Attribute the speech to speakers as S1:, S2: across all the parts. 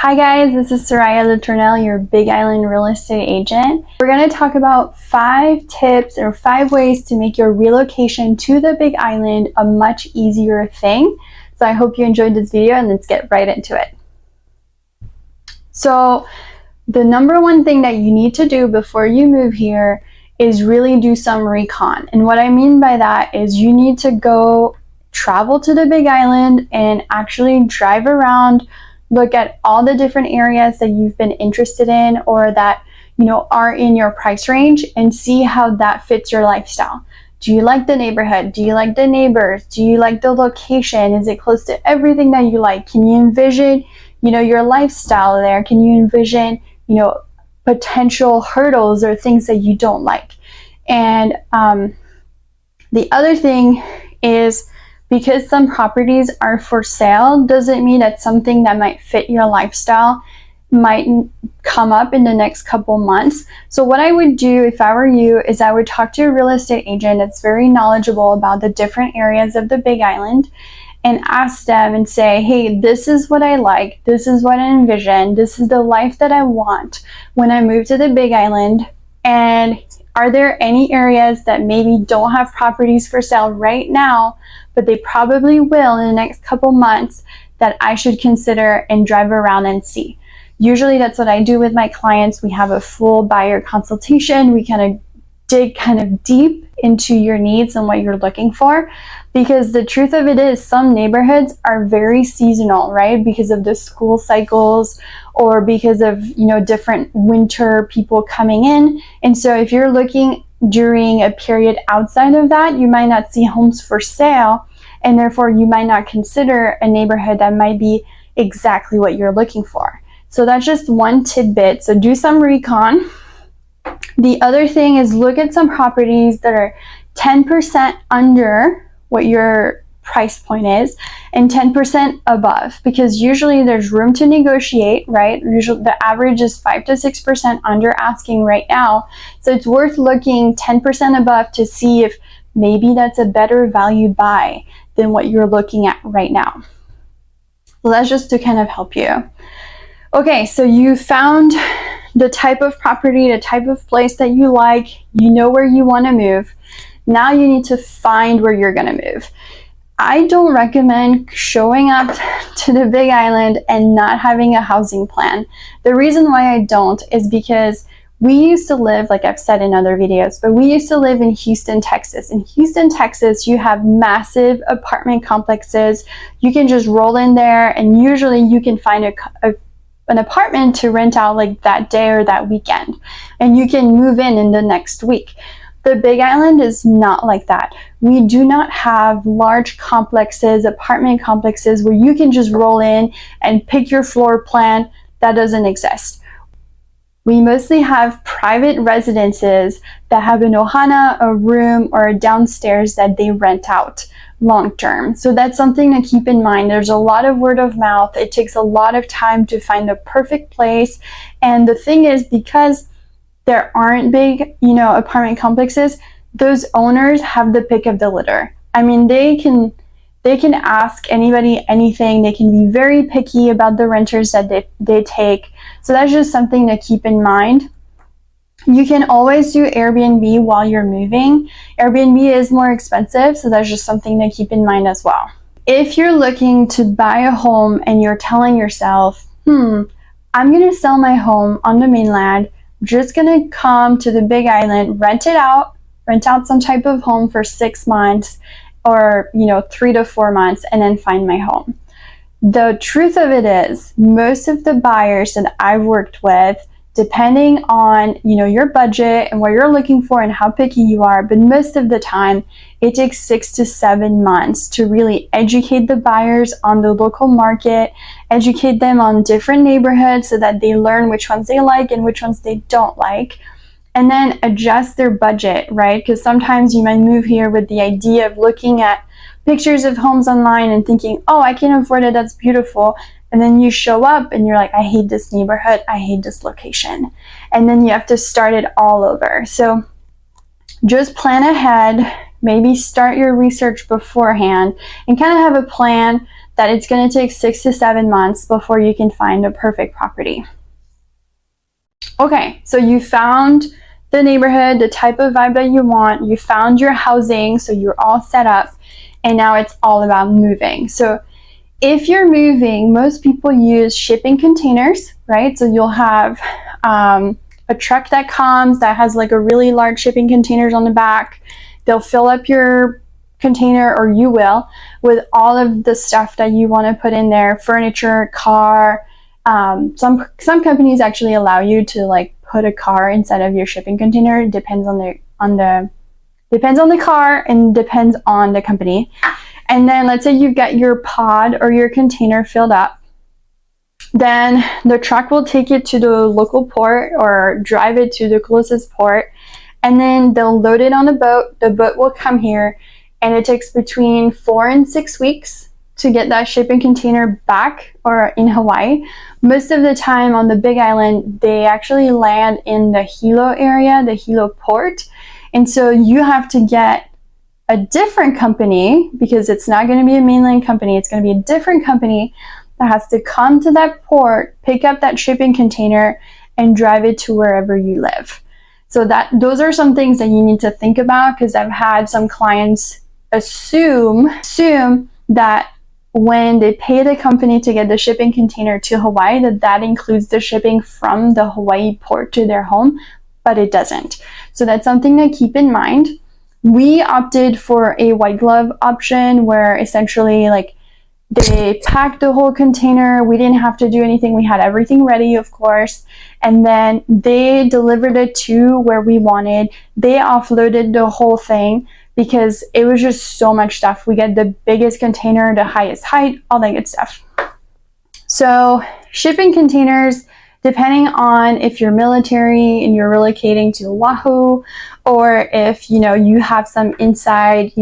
S1: Hi guys, this is Soraya Letournel, your Big Island real estate agent. We're going to talk about 5 tips or 5 ways to make your relocation to the Big Island a much easier thing. So I hope you enjoyed this video and let's get right into it. So the number one thing that you need to do before you move here is really do some recon. And what I mean by that is you need to go travel to the Big Island and actually drive around, look at all the different areas that you've been interested in or that are in your price range and see how that fits your lifestyle. Do you like the neighborhood? Do you like the neighbors? Do you like the location? Is it close to everything that you like? Can you envision your lifestyle there? Can you envision potential hurdles or things that you don't like? And the other thing is, because some properties are for sale doesn't mean that something that might fit your lifestyle might come up in the next couple months. So what I would do if I were you is I would talk to a real estate agent that's very knowledgeable about the different areas of the Big Island and ask them and say, hey, this is what I like, this is what I envision, this is the life that I want when I move to the Big Island. And are there any areas that maybe don't have properties for sale right now, but they probably will in the next couple months, that I should consider and drive around and see? Usually that's what I do with my clients. We have a full buyer consultation. We kind of dig deep into your needs and what you're looking for, because the truth of it is some neighborhoods are very seasonal, right? Because of the school cycles or because of different winter people coming in. And so if you're looking during a period outside of that, you might not see homes for sale, and therefore you might not consider a neighborhood that might be exactly what you're looking for. So that's just one tidbit. So do some recon. The other thing is look at some properties that are 10% under what your price point is and 10% above, because usually there's room to negotiate, right? Usually the average is 5 to 6% under asking right now. So it's worth looking 10% above to see if maybe that's a better value buy than what you're looking at right now. So that's just to kind of help you. Okay, so you found the type of property, the type of place that you like, you know where you want to move. Now you need to find where you're going to move. I don't recommend showing up to the Big Island and not having a housing plan. The reason why I don't is because we used to live, like I've said in other videos, but we used to live in Houston, Texas. In Houston, Texas, you have massive apartment complexes. You can just roll in there and usually you can find an apartment to rent out like that day or that weekend, and you can move in the next week. The Big Island is not like that. We do not have large complexes, apartment complexes where you can just roll in and pick your floor plan. That doesn't exist. We mostly have private residences that have an ohana, a room, or a downstairs that they rent out long term. So that's something to keep in mind. There's a lot of word of mouth. It takes a lot of time to find the perfect place. And the thing is, because there aren't big, apartment complexes, those owners have the pick of the litter. I mean, they can ask anybody anything. They can be very picky about the renters that they take. So that's just something to keep in mind. You can always do Airbnb while you're moving. Airbnb is more expensive, so that's just something to keep in mind as well. If you're looking to buy a home and you're telling yourself, I'm going to sell my home on the mainland, just going to come to the Big Island, rent out some type of home for 6 months or 3 to 4 months and then find my home. The truth of it is, most of the buyers that I've worked with, depending on your budget and what you're looking for and how picky you are, but most of the time it takes 6 to 7 months to really educate the buyers on the local market, educate them on different neighborhoods so that they learn which ones they like and which ones they don't like, and then adjust their budget, right? Because sometimes you might move here with the idea of looking at pictures of homes online and thinking, oh, I can afford it, that's beautiful. And then you show up and you're like, I hate this neighborhood, I hate this location. And then you have to start it all over. So just plan ahead, maybe start your research beforehand and kind of have a plan that it's going to take 6 to 7 months before you can find a perfect property. Okay, so you found the neighborhood, the type of vibe that you want, you found your housing, so you're all set up, and now it's all about moving. So if you're moving, most people use shipping containers, right? So you'll have a truck that comes that has like a really large shipping containers on the back. They'll fill up your container, or you will, with all of the stuff that you want to put in there, furniture, car. Some companies actually allow you to like put a car inside of your shipping container. It depends on the car and depends on the company. And then let's say you've got your pod or your container filled up. Then the truck will take it to the local port or drive it to the closest port. And then they'll load it on a boat. The boat will come here, and it takes between 4 and 6 weeks to get that shipping container back or in Hawaii. Most of the time on the Big Island, they actually land in the Hilo area, the Hilo port. And so you have to get a different company, because it's not going to be a mainland company. It's going to be a different company that has to come to that port, pick up that shipping container, and drive it to wherever you live. So those are some things that you need to think about, because I've had some clients assume that when they pay the company to get the shipping container to Hawaii, that includes the shipping from the Hawaii port to their home, but it doesn't. So that's something to keep in mind. We opted for a white glove option, where essentially like they packed the whole container. We didn't have to do anything. We had everything ready, of course. And then they delivered it to where we wanted. They offloaded the whole thing because it was just so much stuff. We get the biggest container, the highest height, all that good stuff. So shipping containers, depending on if you're military and you're relocating to Oahu, or if, you have some inside,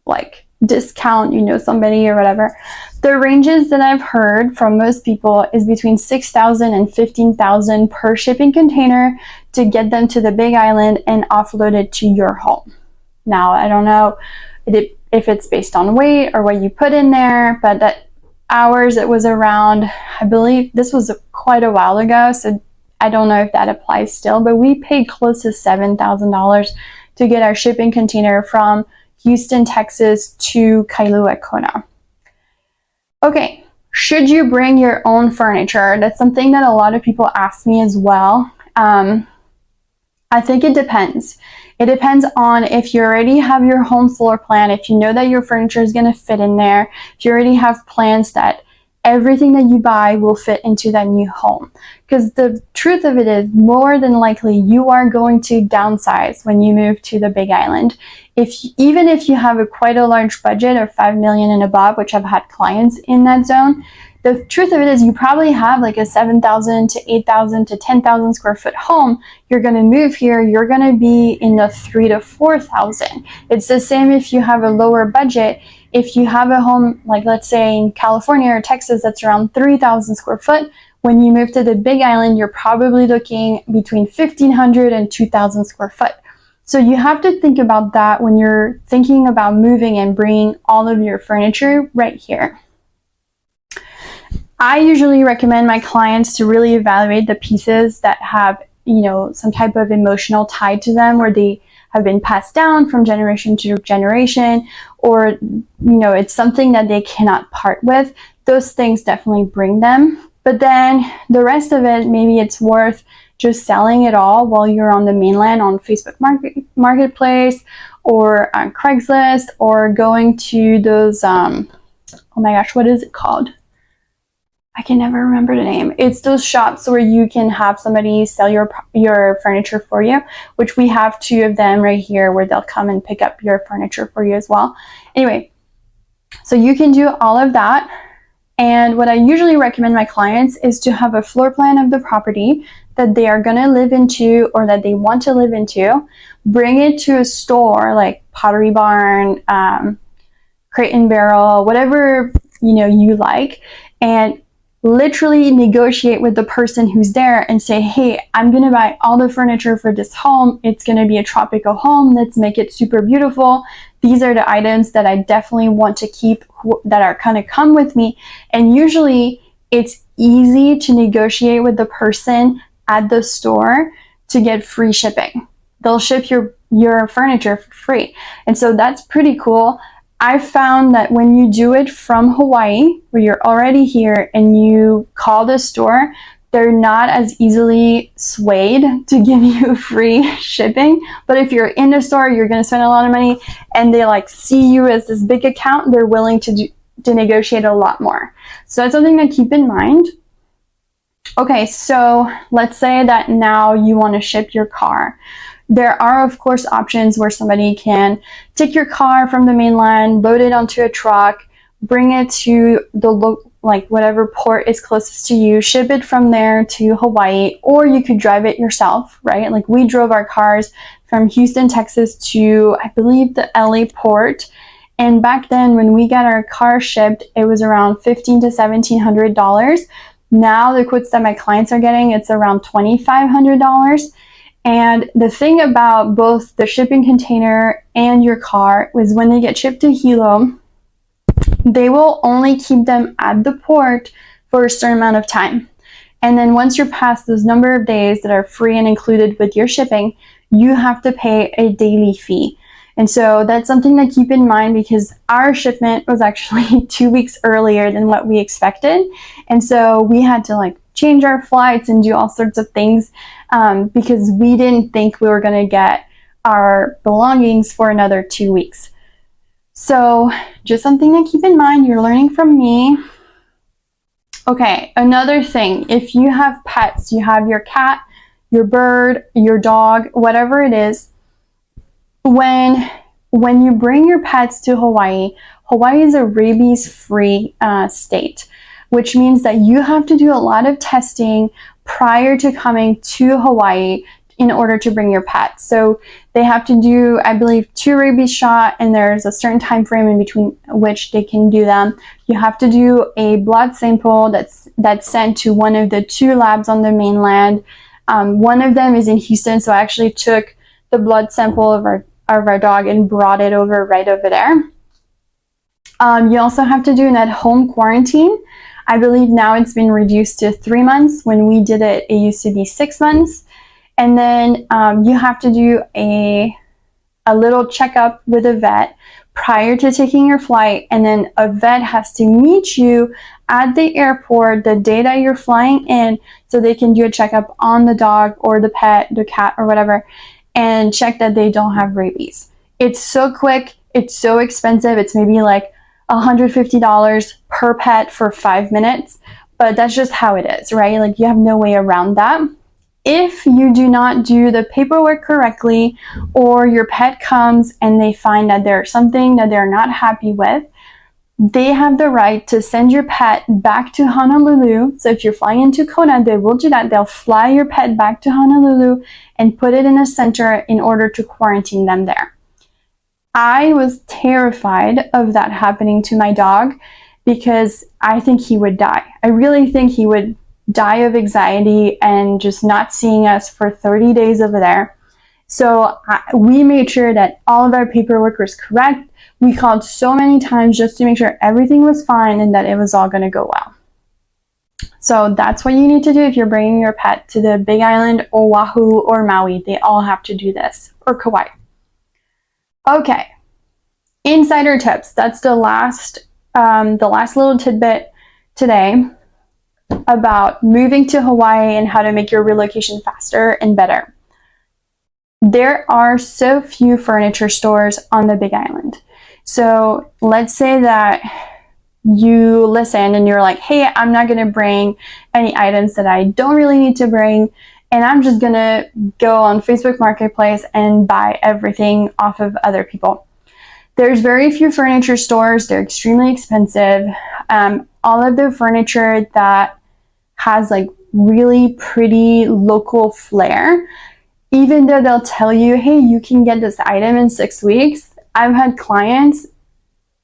S1: like discount, somebody or whatever. The ranges that I've heard from most people is between $6,000 and $15,000 per shipping container to get them to the Big Island and offload it to your home. Now, I don't know if it's based on weight or what you put in there, but that ours, it was around, I believe this was quite a while ago, so I don't know if that applies still, but we paid close to $7,000 to get our shipping container from Houston, Texas to Kailua, Kona. Okay, should you bring your own furniture? That's something that a lot of people ask me as well. I think it depends. It depends on if you already have your home floor plan, if you know that your furniture is going to fit in there, if you already have plans that everything that you buy will fit into that new home. Because the truth of it is, more than likely, you are going to downsize when you move to the Big Island. Even if you have quite a large budget of $5 million and above, which I've had clients in that zone, the truth of it is you probably have like a 7,000 to 8,000 to 10,000 square foot home. You're going to move here, you're going to be in the 3,000 to 4,000. It's the same if you have a lower budget. If you have a home, like let's say in California or Texas, that's around 3,000 square foot. When you move to the Big Island, you're probably looking between 1,500 and 2,000 square foot. So you have to think about that when you're thinking about moving and bringing all of your furniture right here. I usually recommend my clients to really evaluate the pieces that have, some type of emotional tie to them, where they have been passed down from generation to generation, or, it's something that they cannot part with. Those things definitely bring them. But then the rest of it, maybe it's worth just selling it all while you're on the mainland on Facebook Marketplace or on Craigslist, or going to those, oh my gosh, what is it called? I can never remember the name. It's those shops where you can have somebody sell your furniture for you, which we have 2 of them right here where they'll come and pick up your furniture for you as well. Anyway, so you can do all of that. And what I usually recommend my clients is to have a floor plan of the property that they are going to live into or that they want to live into. Bring it to a store like Pottery Barn, Crate and Barrel, whatever you like, and literally negotiate with the person who's there and say, hey, I'm going to buy all the furniture for this home. It's going to be a tropical home. Let's make it super beautiful. These are the items that I definitely want to keep that are going to come with me. And usually it's easy to negotiate with the person at the store to get free shipping. They'll ship your furniture for free. And so that's pretty cool. I found that when you do it from Hawaii, where you're already here, and you call the store, they're not as easily swayed to give you free shipping. But if you're in the store, you're going to spend a lot of money, and they like see you as this big account, they're willing to negotiate a lot more. So that's something to keep in mind. Okay, so let's say that now you want to ship your car. There are, of course, options where somebody can take your car from the mainland, load it onto a truck, bring it to the whatever port is closest to you, ship it from there to Hawaii, or you could drive it yourself, right? Like we drove our cars from Houston, Texas to, I believe, the LA port. And back then when we got our car shipped, it was around $1,500 to $1,700. Now the quotes that my clients are getting, it's around $2,500. And the thing about both the shipping container and your car was when they get shipped to Hilo, they will only keep them at the port for a certain amount of time. And then once you're past those number of days that are free and included with your shipping, you have to pay a daily fee. And so that's something to keep in mind, because our shipment was actually 2 weeks earlier than what we expected. And so we had to change our flights and do all sorts of things because we didn't think we were going to get our belongings for another 2 weeks. So just something to keep in mind. You're learning from me. Okay, another thing, if you have pets, you have your cat, your bird, your dog, whatever it is, when you bring your pets to Hawaii, Hawaii is a rabies-free state, which means that you have to do a lot of testing prior to coming to Hawaii in order to bring your pet. So they have to do, I believe, 2 rabies shots, and there's a certain time frame in between which they can do them. You have to do a blood sample that's sent to one of the 2 labs on the mainland. One of them is in Houston, so I actually took the blood sample of our dog and brought it over right over there. You also have to do an at-home quarantine. I believe now it's been reduced to 3 months. When we did it, it used to be 6 months. And then you have to do a little checkup with a vet prior to taking your flight. And then a vet has to meet you at the airport the day that you're flying in, so they can do a checkup on the dog or the pet, the cat or whatever, and check that they don't have rabies. It's so quick. It's so expensive. It's maybe like $150 per pet for 5 minutes, but that's just how it is, right? Like you have no way around that. If you do not do the paperwork correctly, or your pet comes and they find that there's something that they're not happy with, they have the right to send your pet back to Honolulu. So if you're flying into Kona, they will do that. They'll fly your pet back to Honolulu and put it in a center in order to quarantine them there. I was terrified of that happening to my dog because I think he would die. I really think he would die of anxiety and just not seeing us for 30 days over there. So we made sure that all of our paperwork was correct. We called so many times just to make sure everything was fine and that it was all going to go well. So that's what you need to do if you're bringing your pet to the Big Island, Oahu, or Maui. They all have to do this, or Kauai. Okay, insider tips. That's the last little tidbit today about moving to Hawaii and how to make your relocation faster and better. There are so few furniture stores on the Big Island. So let's say that you listen and you're like, hey, I'm not going to bring any items that I don't really need to bring, and I'm just going to go on Facebook Marketplace and buy everything off of other people. There's very few furniture stores. They're extremely expensive. All of the furniture that has like really pretty local flair, even though they'll tell you, hey, you can get this item in 6 weeks, I've had clients,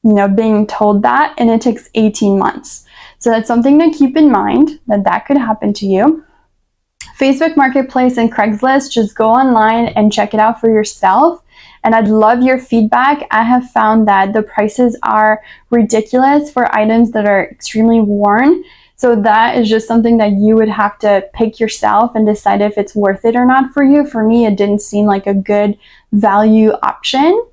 S1: being told that, and it takes 18 months. So that's something to keep in mind, that that could happen to you. Facebook Marketplace and Craigslist, just go online and check it out for yourself. And I'd love your feedback. I have found that the prices are ridiculous for items that are extremely worn. So that is just something that you would have to pick yourself and decide if it's worth it or not for you. For me, it didn't seem like a good value option.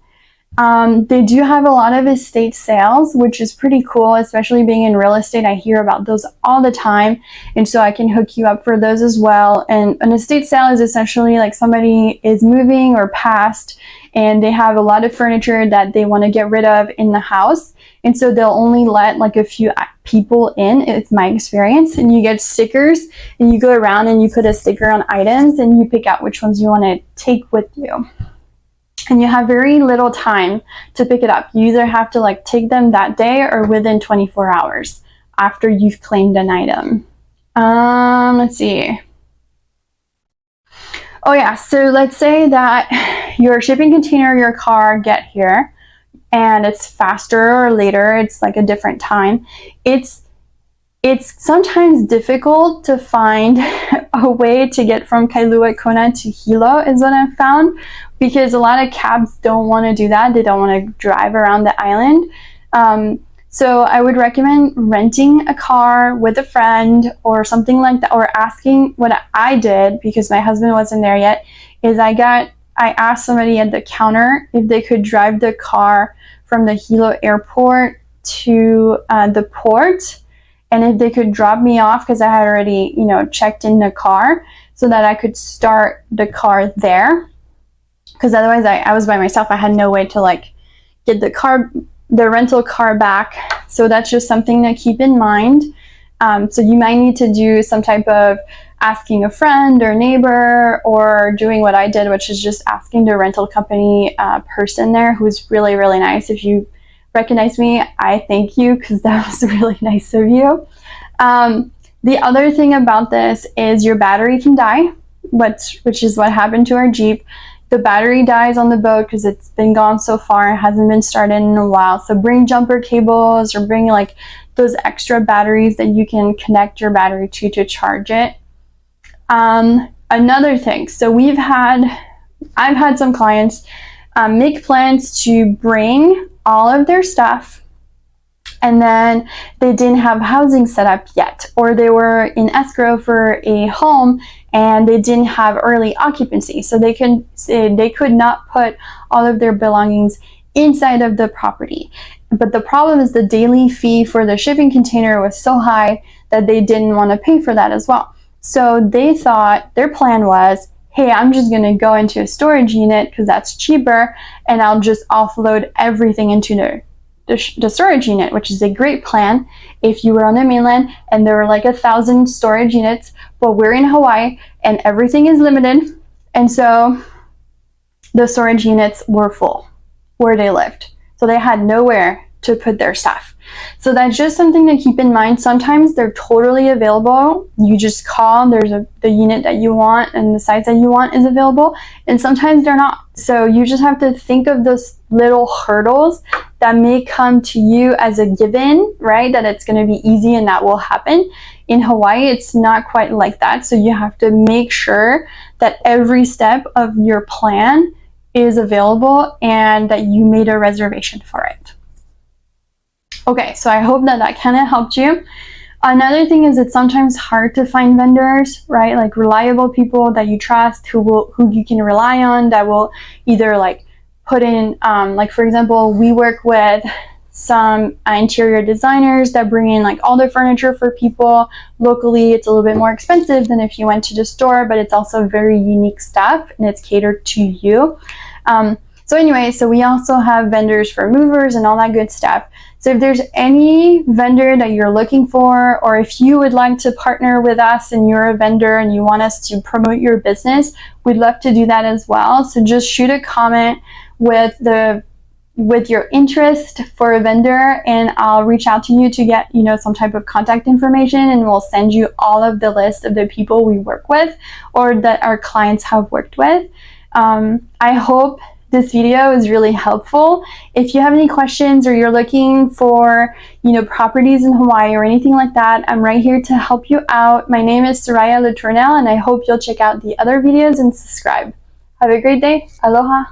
S1: They do have a lot of estate sales, which is pretty cool, especially being in real estate. I hear about those all the time, and so I can hook you up for those as well. And an estate sale is essentially like somebody is moving or passed, and they have a lot of furniture that they want to get rid of in the house, and so they'll only let like a few people in. It's my experience. And you get stickers, and you go around and you put a sticker on items, and you pick out which ones you want to take with you. And you have very little time to pick it up. You either have to like take them that day or within 24 hours after you've claimed an item. Let's see. Oh yeah, so let's say that your shipping container, your car get here, and it's faster or later, it's like a different time. It's sometimes difficult to find a way to get from Kailua Kona to Hilo, is what I've found, because a lot of cabs don't want to do that. They don't want to drive around the island. So I would recommend renting a car with a friend or something like that, or asking. What I did, because my husband wasn't there yet, is I asked somebody at the counter if they could drive the car from the Hilo airport to the port, and if they could drop me off, because I had already, checked in the car, so that I could start the car there. Because otherwise I was by myself. I had no way to like get the rental car back. So that's just something to keep in mind. So you might need to do some type of asking a friend or neighbor, or doing what I did, which is just asking the rental company person there, who's really, really nice. If you recognize me, I thank you, because that was really nice of you. The other thing about this is your battery can die, which is what happened to our Jeep. The battery dies on the boat because it's been gone so far. It hasn't been started in a while. So bring jumper cables, or bring like those extra batteries that you can connect your battery to charge it. Another thing, so I've had some clients make plans to bring all of their stuff, and then they didn't have housing set up yet, or they were in escrow for a home and they didn't have early occupancy, so they could not put all of their belongings inside of the property. But the problem is the daily fee for the shipping container was so high that they didn't want to pay for that as well. So they thought, their plan was, hey, I'm just going to go into a storage unit because that's cheaper, and I'll just offload everything into the storage unit, which is a great plan if you were on the mainland and there were like 1,000 storage units, but we're in Hawaii and everything is limited. And so the storage units were full where they lived. So they had nowhere to put their stuff. So that's just something to keep in mind. Sometimes they're totally available. You just call, the unit that you want and the size that you want is available, and sometimes they're not. So you just have to think of those little hurdles that may come to you as a given, right? That it's going to be easy and that will happen. In Hawaii, it's not quite like that. So you have to make sure that every step of your plan is available and that you made a reservation for it. Okay, so I hope that kind of helped you. Another thing is it's sometimes hard to find vendors, right? Like reliable people that you trust, who you can rely on, that will either like put in, like for example, we work with some interior designers that bring in like all the furniture for people locally. It's a little bit more expensive than if you went to the store, but it's also very unique stuff and it's catered to you. So anyway, so we also have vendors for movers and all that good stuff. So if there's any vendor that you're looking for, or if you would like to partner with us and you're a vendor and you want us to promote your business, we'd love to do that as well. So just shoot a comment with your interest for a vendor, and I'll reach out to you to get, some type of contact information, and we'll send you all of the list of the people we work with or that our clients have worked with. I hope this video is really helpful. If you have any questions or you're looking for, properties in Hawaii or anything like that, I'm right here to help you out. My name is Soraya Latournelle, and I hope you'll check out the other videos and subscribe. Have a great day. Aloha.